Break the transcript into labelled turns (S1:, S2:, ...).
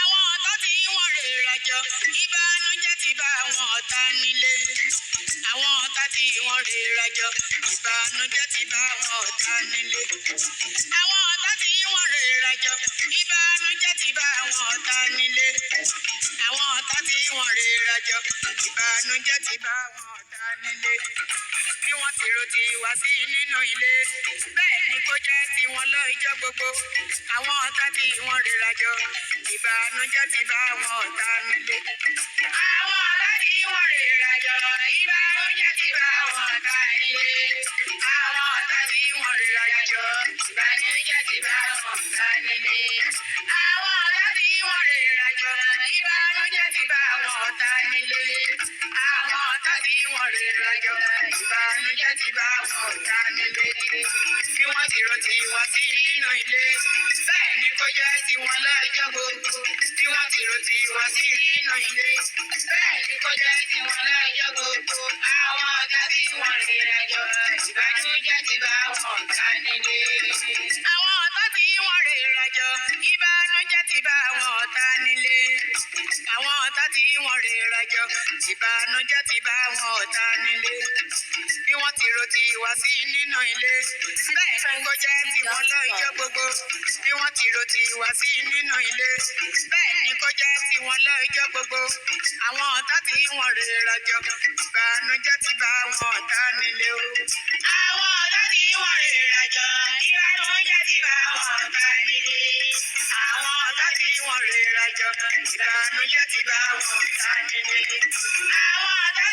S1: Àwọn ọ̀tá tí wọ́n rè rajọ, ìbànújẹ́ ti bá àwọn ọ̀tá nílé. Àwọn ọ̀tá tí wọ́n rè rajọ, ìbànújẹ́ ti bá àwọn ọ̀tá nílé. Àwọn ọ̀tá tí wọ́n rè rajọ, ìbànújẹ́ ti bá àwọn ọ̀tá nílé. Àwọn ọ̀tá tí wọ́n rè rajọ, ìbànújẹ́ ti bá àwọn ọ̀tá nílé. Bí wọ́n ti rò ti wá sí nínú ilé, bẹ́ẹ̀ ni kó jẹ́ tiwọn lọ́jọ́ gbogbo. Àwọn ọ̀tá tí wọ́n rè rajọ, ìbànújẹ́ ti bá àwọn ọ̀tá nílé. Àwọn ọ̀tá tí wọ́n rè rajọ, ìbànújẹ́ ti bá àwọn ọ̀tá nílé. Àwọn ọ̀tá tí wọ́n rè rajọ, ìbànújẹ́ ti bá àwọn ọ̀tá nílé. Àwọn ọ̀tá tí wọ́n rè rajọ, ìbànújẹ́ ti bá àwọn ọ̀tá nílé. Àwọn ọ̀tá tí wọ́n rè rajọ, ìbànújẹ́ ti bá àwọn ọ̀tá nílé. Bí wọ́n ti rò ti wá sí nínú ilé, bẹ́ẹ̀ ni kó jẹ́ tiwọn lọ́jọ́ gbogbo. Bí wọ́n ti rò ti wá sí nínú ilé, bẹ́ẹ̀ ni kó jẹ́ tiwọn lọ́jọ́ gbogbo. Àwọn ọ̀tá tí wọ́n rè rajọ, ìbànújẹ́ ti bá àwọn ọ̀tá nílé. Àwọn ọ̀tá tí wọ́n rè rajọ, ìbànújẹ́ ti bá àwọn ọ̀tá nílé. Àwọn ọ̀tá tí wọ́n rè rajọ, ìbànújẹ́ ti bá àwọn ọ̀tá nílé. Bí wọ́n ti rò ti wá sí nínú ilé, bẹ́ẹ̀ ni kó jẹ́ tiwọn lọ́jọ́ gbogbo. Bí wọ́n ti rò ti wá sí nínú ilé, bẹ́ẹ̀ ni kó jẹ́ tiwọn lọ́jọ́ gbogbo. Àwọn ọ̀tá tí wọ́n rè rajọ, ìbànújẹ́ ti bá àwọn ọ̀tá nílé o. Àwọn ọ̀tá tí wọ́n rè rajọ, ìbànújẹ́ ti bá àwọn ọ̀tá nílé. Àwọn ọ̀tá tí wọ́n rè rajọ, ìbànújẹ́ ti bá àwọn ọ̀tá nílé. Àwọn ọ̀tá